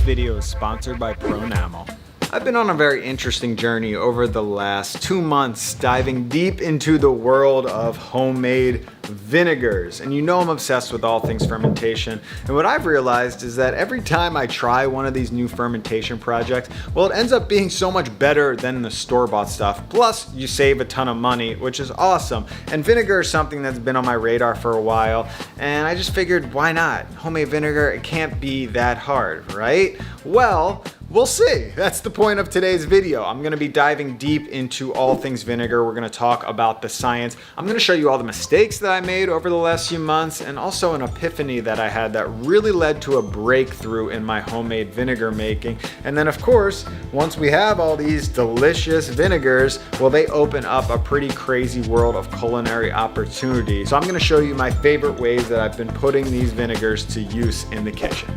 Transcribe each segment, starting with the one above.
video is sponsored by Pronamel. I've been on a very interesting journey over the last 2 months, diving deep into the world of homemade vinegars. And you know I'm obsessed with all things fermentation. And what I've realized is that every time I try one of these new fermentation projects, well, it ends up being so much better than the store-bought stuff. Plus, you save a ton of money, which is awesome. And vinegar is something that's been on my radar for a while. And I just figured, why not? Homemade vinegar, it can't be that hard, right? Well, we'll see. That's the point of today's video. I'm gonna be diving deep into all things vinegar. We're gonna talk about the science. I'm gonna show you all the mistakes that I made over the last few months, and also an epiphany that I had that really led to a breakthrough in my homemade vinegar making. And then of course, once we have all these delicious vinegars, well, they open up a pretty crazy world of culinary opportunity. So I'm gonna show you my favorite ways that I've been putting these vinegars to use in the kitchen.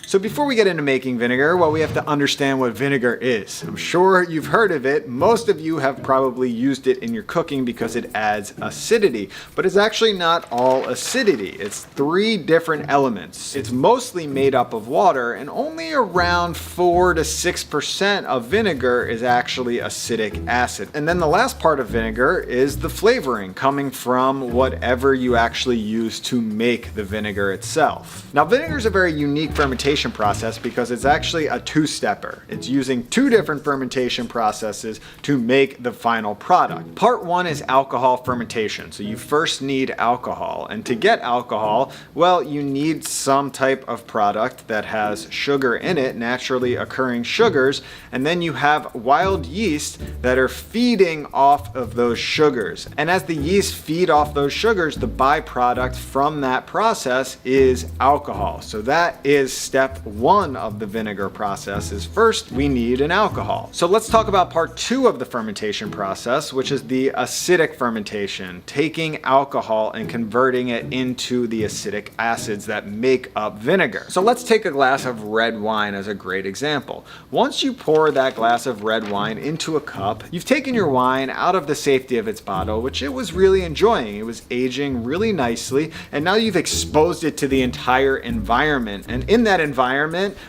So before we get into making vinegar, well, we have to understand what vinegar is. I'm sure you've heard of it. Most of you have probably used it in your cooking because it adds acidity, but it's actually not all acidity. It's 3 different elements. It's mostly made up of water, and only around 4 to 6% of vinegar is actually acidic acid. And then the last part of vinegar is the flavoring coming from whatever you actually use to make the vinegar itself. Now, vinegar is a very unique fermentation process because it's actually a 2-stepper. It's using 2 different fermentation processes to make the final product. Part 1 is alcohol fermentation. So you first need alcohol, and to get alcohol, well, you need some type of product that has sugar in it, naturally occurring sugars, and then you have wild yeast that are feeding off of those sugars. And as the yeast feed off those sugars, the byproduct from that process is alcohol. So that is step 1 of the vinegar process. Is first we need an alcohol. So let's talk about part 2 of the fermentation process, which is the acidic fermentation, taking alcohol and converting it into the acidic acids that make up vinegar. So let's take a glass of red wine as a great example. Once you pour that glass of red wine into a cup, you've taken your wine out of the safety of its bottle, which it was really enjoying. It was aging really nicely, and now you've exposed it to the entire environment. And in that environment,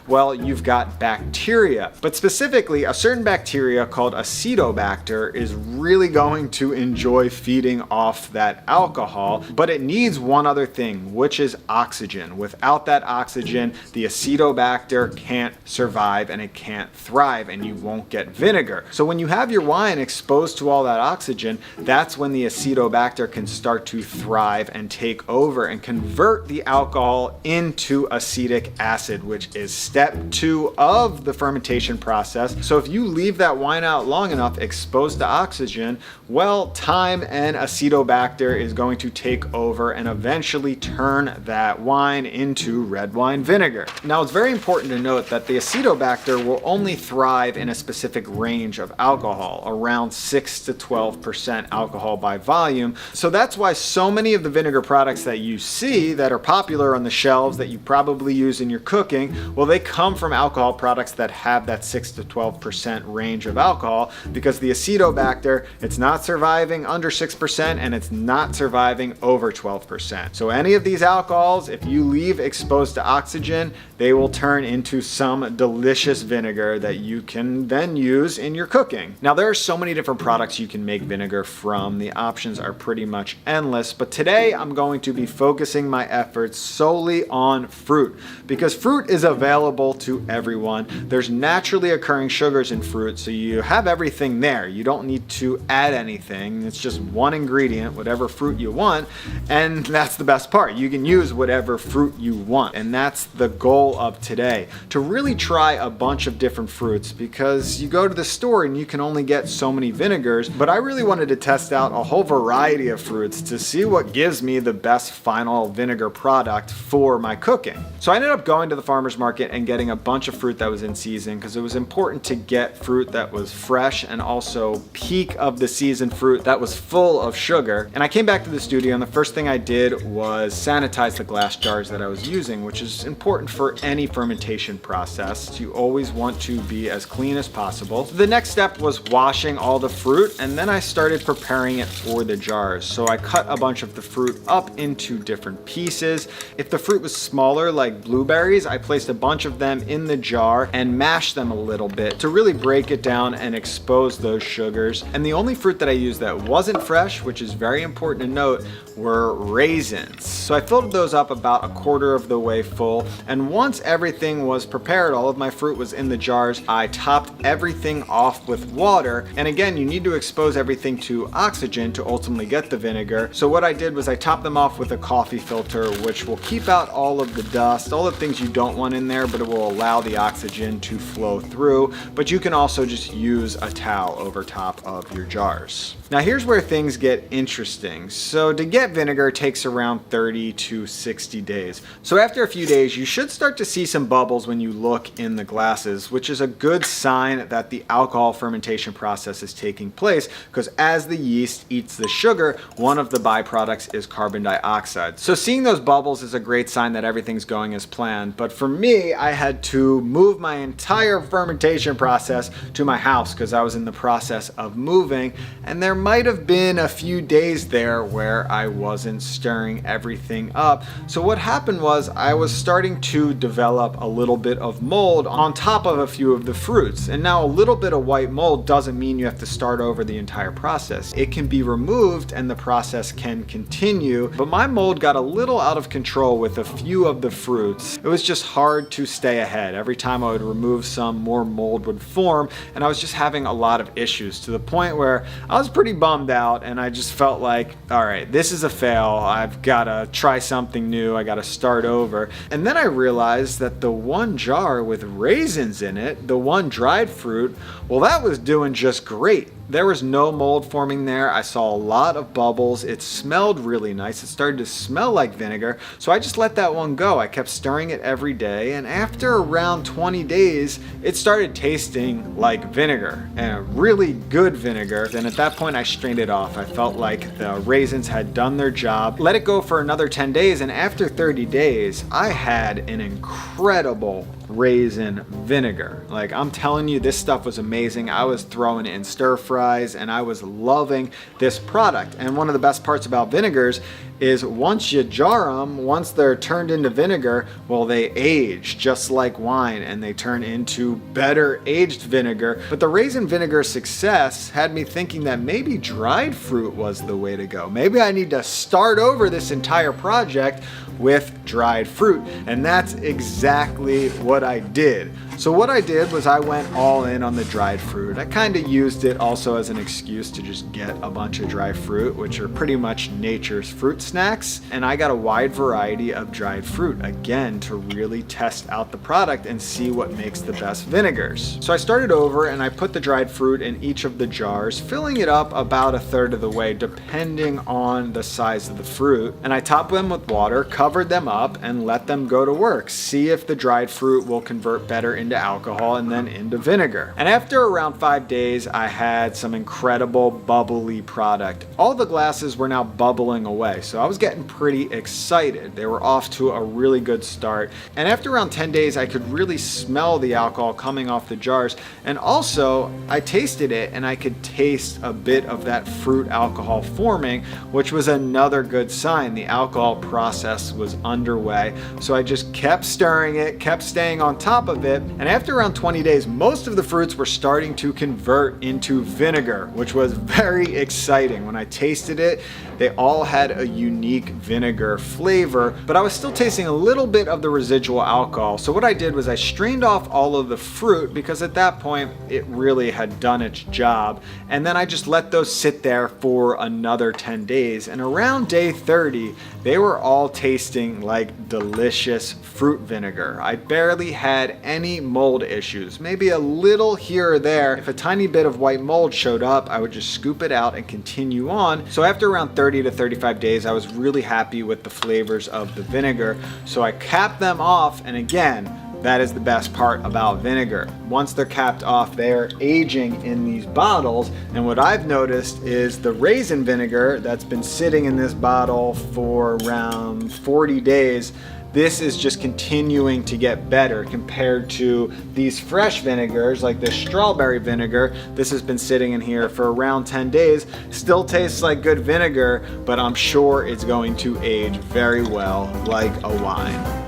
well, you've got bacteria, but specifically a certain bacteria called acetobacter is really going to enjoy feeding off that alcohol, but it needs one other thing, which is oxygen. Without that oxygen, the acetobacter can't survive and it can't thrive, and you won't get vinegar. So when you have your wine exposed to all that oxygen, that's when the acetobacter can start to thrive and take over and convert the alcohol into acetic acid, which is step 2 of the fermentation process. So if you leave that wine out long enough exposed to oxygen, well, time and acetobacter is going to take over and eventually turn that wine into red wine vinegar. Now, it's very important to note that the acetobacter will only thrive in a specific range of alcohol, around 6 to 12% alcohol by volume. So that's why so many of the vinegar products that you see that are popular on the shelves that you probably use in your cooking, well, they come from alcohol products that have that 6 to 12% range of alcohol, because the acetobacter, it's not surviving under 6% and it's not surviving over 12%. So any of these alcohols, if you leave exposed to oxygen, they will turn into some delicious vinegar that you can then use in your cooking. Now, there are so many different products you can make vinegar from. The options are pretty much endless, but today I'm going to be focusing my efforts solely on fruit, because fruit is available to everyone. There's naturally occurring sugars in fruit, so you have everything there. You don't need to add anything. It's just one ingredient, whatever fruit you want, and that's the best part. You can use whatever fruit you want, and that's the goal of today, to really try a bunch of different fruits, because you go to the store and you can only get so many vinegars, but I really wanted to test out a whole variety of fruits to see what gives me the best final vinegar product for my cooking. So I ended up going to the farmer's market and getting a bunch of fruit that was in season, because it was important to get fruit that was fresh and also peak of the season fruit that was full of sugar. And I came back to the studio, and the first thing I did was sanitize the glass jars that I was using, which is important for any fermentation process. You always want to be as clean as possible. So the next step was washing all the fruit, and then I started preparing it for the jars. So I cut a bunch of the fruit up into different pieces. If the fruit was smaller, like blueberries, I placed a bunch of them in the jar and mashed them a little bit to really break it down and expose those sugars. And the only fruit that I used that wasn't fresh, which is very important to note, were raisins. So I filled those up about a quarter of the way full, and once everything was prepared, all of my fruit was in the jars, I topped everything off with water. And again, you need to expose everything to oxygen to ultimately get the vinegar. So what I did was I topped them off with a coffee filter, which will keep out all of the dust, all the things you don't want in there, but it will allow the oxygen to flow through. But you can also just use a towel over top of your jars. Now here's where things get interesting. So to get vinegar takes around 30 to 60 days. So after a few days, you should start to see some bubbles when you look in the glasses, which is a good sign that the alcohol fermentation process is taking place, because as the yeast eats the sugar, one of the byproducts is carbon dioxide. So seeing those bubbles is a great sign that everything's going as planned. But for me, I had to move my entire fermentation process to my house because I was in the process of moving, and there might have been a few days there where I wasn't stirring everything up. So what happened was I was starting to develop a little bit of mold on top of a few of the fruits. And now a little bit of white mold doesn't mean you have to start over the entire process. It can be removed and the process can continue. But my mold got a little out of control with a few of the fruits. It was just hard to stay ahead. Every time I would remove some, more mold would form, and I was just having a lot of issues, to the point where I was pretty bummed out, and I just felt like, all right, this is a fail. I've got to try something new. I got to start over. And then I realized that the one jar with raisins in it, the one dried fruit, well, that was doing just great. There was no mold forming there. I saw a lot of bubbles. It smelled really nice. It started to smell like vinegar. So I just let that one go. I kept stirring it every day. And after around 20 days, it started tasting like vinegar, and really good vinegar. And at that point, I strained it off. I felt like the raisins had done their job. Let it go for another 10 days. And after 30 days, I had an incredible raisin vinegar. Like, I'm telling you, this stuff was amazing. I was throwing it in stir fries and I was loving this product. And one of the best parts about vinegars is once you jar them, once they're turned into vinegar, well, they age just like wine and they turn into better aged vinegar. But the raisin vinegar success had me thinking that maybe dried fruit was the way to go. Maybe I need to start over this entire project with dried fruit. And that's exactly what I did. So what I did was I went all in on the dried fruit. I kind of used it also as an excuse to just get a bunch of dried fruit, which are pretty much nature's fruit snacks. And I got a wide variety of dried fruit, again, to really test out the product and see what makes the best vinegars. So I started over and I put the dried fruit in each of the jars, filling it up about a third of the way, depending on the size of the fruit. And I topped them with water, covered them up, and let them go to work. See if the dried fruit will convert better into alcohol and then into vinegar. And after around 5 days, I had some incredible bubbly product. All the glasses were now bubbling away, so I was getting pretty excited. They were off to a really good start. And after around 10 days, I could really smell the alcohol coming off the jars. And also, I tasted it and I could taste a bit of that fruit alcohol forming, which was another good sign. The alcohol process was underway. So I just kept stirring it, kept staying on top of it. And after around 20 days, most of the fruits were starting to convert into vinegar, which was very exciting. When I tasted it, they all had a unique vinegar flavor, but I was still tasting a little bit of the residual alcohol. So what I did was I strained off all of the fruit, because at that point it really had done its job. And then I just let those sit there for another 10 days. And around day 30, they were all tasting like delicious fruit vinegar. I barely had any mold issues, maybe a little here or there. If a tiny bit of white mold showed up, I would just scoop it out and continue on. So after around 30 to 35 days, I was really happy with the flavors of the vinegar. So I capped them off, and again, that is the best part about vinegar. Once they're capped off, they are aging in these bottles. And what I've noticed is the raisin vinegar that's been sitting in this bottle for around 40 days, this is just continuing to get better compared to these fresh vinegars like this strawberry vinegar. This has been sitting in here for around 10 days. Still tastes like good vinegar, but I'm sure it's going to age very well like a wine.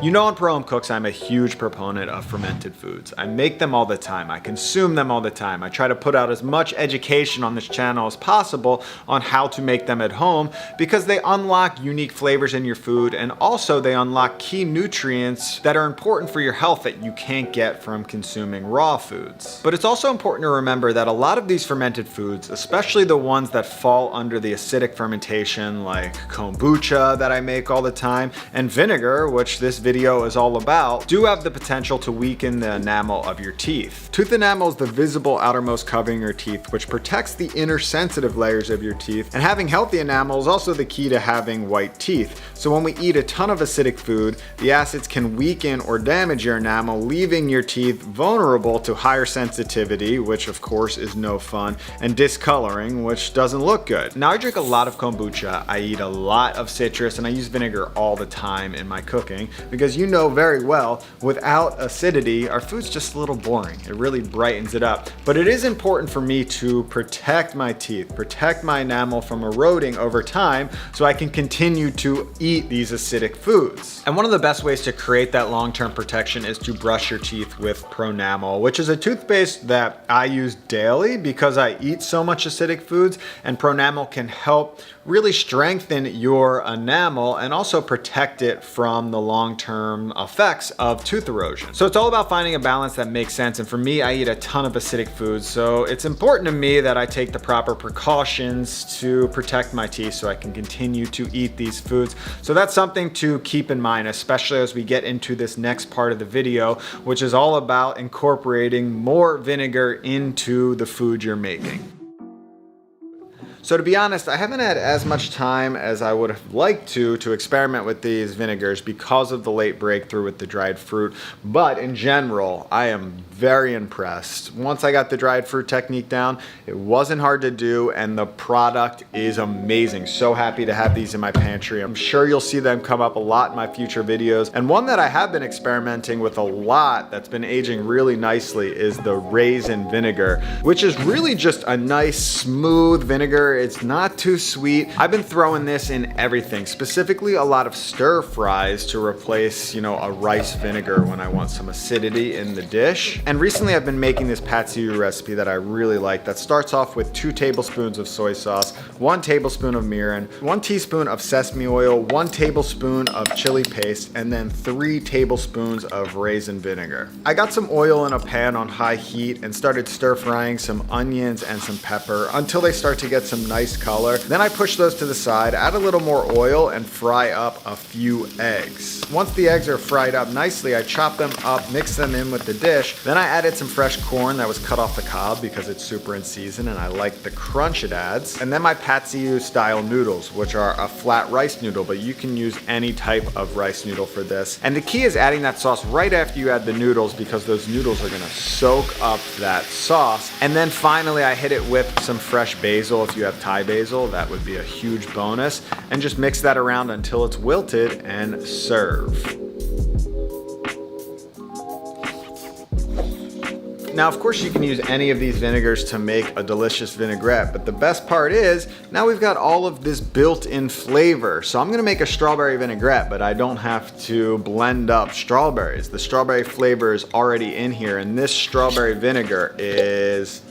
You know, on Pro Home Cooks, I'm a huge proponent of fermented foods. I make them all the time. I consume them all the time. I try to put out as much education on this channel as possible on how to make them at home because they unlock unique flavors in your food, and also they unlock key nutrients that are important for your health that you can't get from consuming raw foods. But it's also important to remember that a lot of these fermented foods, especially the ones that fall under the acidic fermentation like kombucha that I make all the time, and vinegar, which this video is all about, do have the potential to weaken the enamel of your teeth. Tooth enamel is the visible outermost covering your teeth, which protects the inner sensitive layers of your teeth, and having healthy enamel is also the key to having white teeth. So when we eat a ton of acidic food, the acids can weaken or damage your enamel, leaving your teeth vulnerable to higher sensitivity, which of course is no fun, and discoloring, which doesn't look good. Now, I drink a lot of kombucha, I eat a lot of citrus, and I use vinegar all the time in my cooking because you know very well, without acidity, our food's just a little boring. It really brightens it up. But it is important for me to protect my teeth, protect my enamel from eroding over time so I can continue to eat these acidic foods. And one of the best ways to create that long-term protection is to brush your teeth with Pronamel, which is a toothpaste that I use daily because I eat so much acidic foods, and Pronamel can help really strengthen your enamel and also protect it from the long-term effects of tooth erosion. So it's all about finding a balance that makes sense, and for me, I eat a ton of acidic foods, so it's important to me that I take the proper precautions to protect my teeth so I can continue to eat these foods. So that's something to keep in mind, especially as we get into this next part of the video, which is all about incorporating more vinegar into the food you're making. So to be honest, I haven't had as much time as I would have liked to experiment with these vinegars because of the late breakthrough with the dried fruit. But in general, I am very impressed. Once I got the dried fruit technique down, it wasn't hard to do, and the product is amazing. So happy to have these in my pantry. I'm sure you'll see them come up a lot in my future videos. And one that I have been experimenting with a lot that's been aging really nicely is the raisin vinegar, which is really just a nice smooth vinegar. It's not too sweet. I've been throwing this in everything, specifically a lot of stir fries to replace, a rice vinegar when I want some acidity in the dish. And recently I've been making this pad see ew recipe that I really like that starts off with 2 tablespoons of soy sauce, 1 tablespoon of mirin, 1 teaspoon of sesame oil, 1 tablespoon of chili paste, and then 3 tablespoons of raisin vinegar. I got some oil in a pan on high heat and started stir frying some onions and some pepper until they start to get some nice color. Then I push those to the side, add a little more oil, and fry up a few eggs. Once the eggs are fried up nicely, I chop them up, mix them in with the dish. Then I added some fresh corn that was cut off the cob because it's super in season and I like the crunch it adds. And then my pad see ew style noodles, which are a flat rice noodle, but you can use any type of rice noodle for this. And the key is adding that sauce right after you add the noodles because those noodles are gonna soak up that sauce. And then finally I hit it with some fresh basil. If you have Thai basil, that would be a huge bonus. And just mix that around until it's wilted and serve. Now, of course, you can use any of these vinegars to make a delicious vinaigrette, but the best part is now we've got all of this built-in flavor. So I'm gonna make a strawberry vinaigrette, but I don't have to blend up strawberries. The strawberry flavor is already in here, and this strawberry vinegar is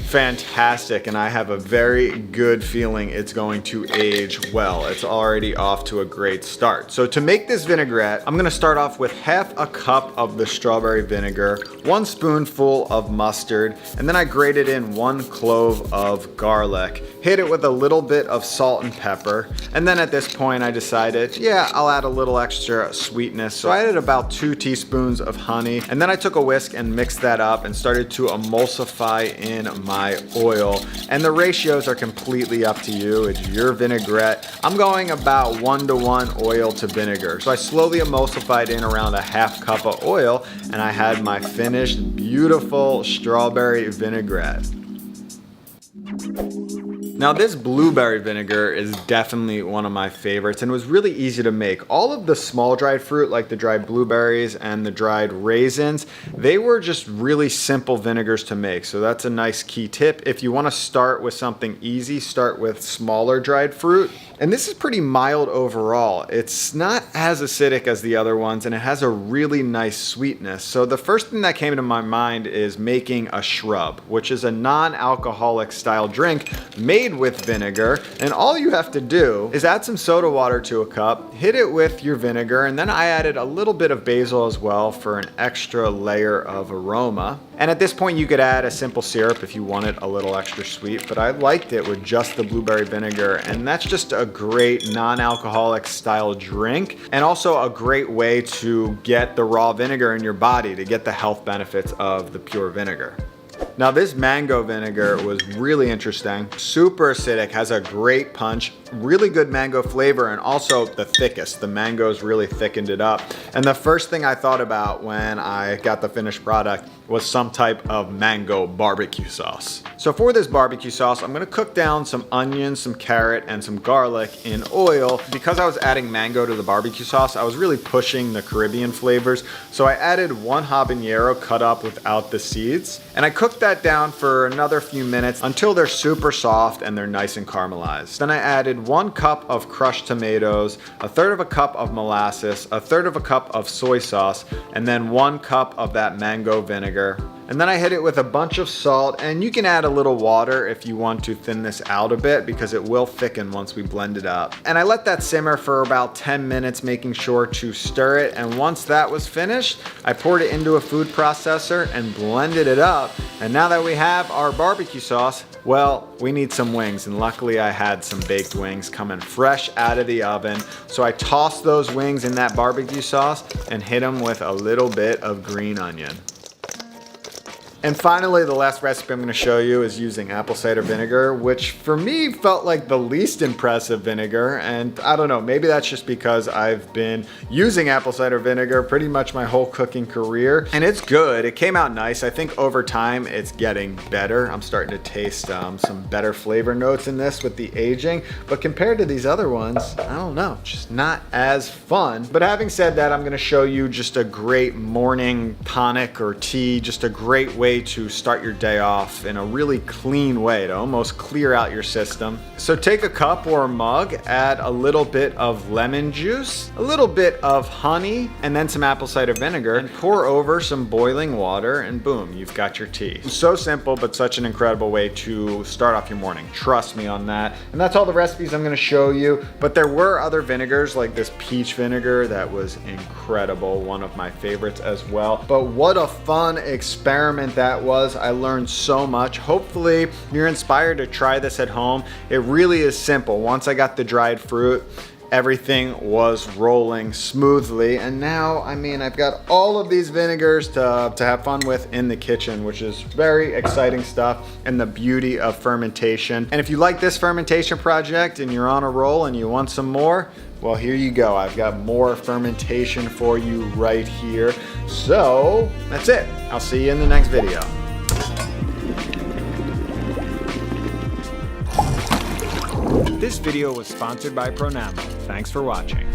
fantastic, and I have a very good feeling it's going to age well. It's already off to a great start. So to make this vinaigrette, I'm gonna start off with half a cup of the strawberry vinegar, 1 spoonful of mustard, and then I grated in 1 clove of garlic, hit it with a little bit of salt and pepper, and then at this point I decided, yeah, I'll add a little extra sweetness. So I added about 2 teaspoons of honey, and then I took a whisk and mixed that up and started to emulsify in my oil. And the ratios are completely up to you. It's your vinaigrette. I'm going about 1-to-1 oil to vinegar. So I slowly emulsified in around a half cup of oil, and I had my finished beautiful strawberry vinaigrette. Now this blueberry vinegar is definitely one of my favorites, and it was really easy to make. All of the small dried fruit, like the dried blueberries and the dried raisins, they were just really simple vinegars to make. So that's a nice key tip. If you want to start with something easy, start with smaller dried fruit. And this is pretty mild overall. It's not as acidic as the other ones, and it has a really nice sweetness. So the first thing that came to my mind is making a shrub, which is a non-alcoholic style drink made with vinegar. And all you have to do is add some soda water to a cup, hit it with your vinegar, and then I added a little bit of basil as well for an extra layer of aroma. And at this point you could add a simple syrup if you want it a little extra sweet, but I liked it with just the blueberry vinegar, and that's just a great non-alcoholic style drink, and also a great way to get the raw vinegar in your body to get the health benefits of the pure vinegar. Now this mango vinegar was really interesting, super acidic, has a great punch, really good mango flavor, and also the thickest. The mangoes really thickened it up. And the first thing I thought about when I got the finished product was some type of mango barbecue sauce. So for this barbecue sauce, I'm gonna cook down some onions, some carrot, and some garlic in oil. Because I was adding mango to the barbecue sauce, I was really pushing the Caribbean flavors. So I added 1 habanero cut up without the seeds, and I cooked that down for another few minutes until they're super soft and they're nice and caramelized. Then I added 1 cup of crushed tomatoes, 1/3 of a cup of molasses, 1/3 of a cup of soy sauce, and then 1 cup of that mango vinegar. And then I hit it with a bunch of salt, and you can add a little water if you want to thin this out a bit because it will thicken once we blend it up. And I let that simmer for about 10 minutes, making sure to stir it. And once that was finished, I poured it into a food processor and blended it up. And now that we have our barbecue sauce, well, we need some wings, and luckily I had some baked wings coming fresh out of the oven. So I tossed those wings in that barbecue sauce and hit them with a little bit of green onion. And finally, the last recipe I'm going to show you is using apple cider vinegar, which for me felt like the least impressive vinegar. And I don't know, maybe that's just because I've been using apple cider vinegar pretty much my whole cooking career. And it's good. It came out nice. I think over time it's getting better. I'm starting to taste some better flavor notes in this with the aging. But compared to these other ones, I don't know, just not as fun. But having said that, I'm going to show you just a great morning tonic or tea, just a great way to start your day off in a really clean way to almost clear out your system. So take a cup or a mug, add a little bit of lemon juice, a little bit of honey, and then some apple cider vinegar, and pour over some boiling water, and boom, you've got your tea. So simple, but such an incredible way to start off your morning. Trust me on that. And that's all the recipes I'm gonna show you, but there were other vinegars like this peach vinegar that was incredible, one of my favorites as well. But what a fun experiment that was. I learned so much. Hopefully you're inspired to try this at home. It really is simple. Once I got the dried fruit, everything was rolling smoothly, and now I've got all of these vinegars to have fun with in the kitchen, which is very exciting stuff, and the beauty of fermentation. And if you like this fermentation project and you're on a roll and you want some more, well, here you go. I've got more fermentation for you right here. So that's it. I'll see you in the next video. This video was sponsored by Pronamo. Thanks for watching.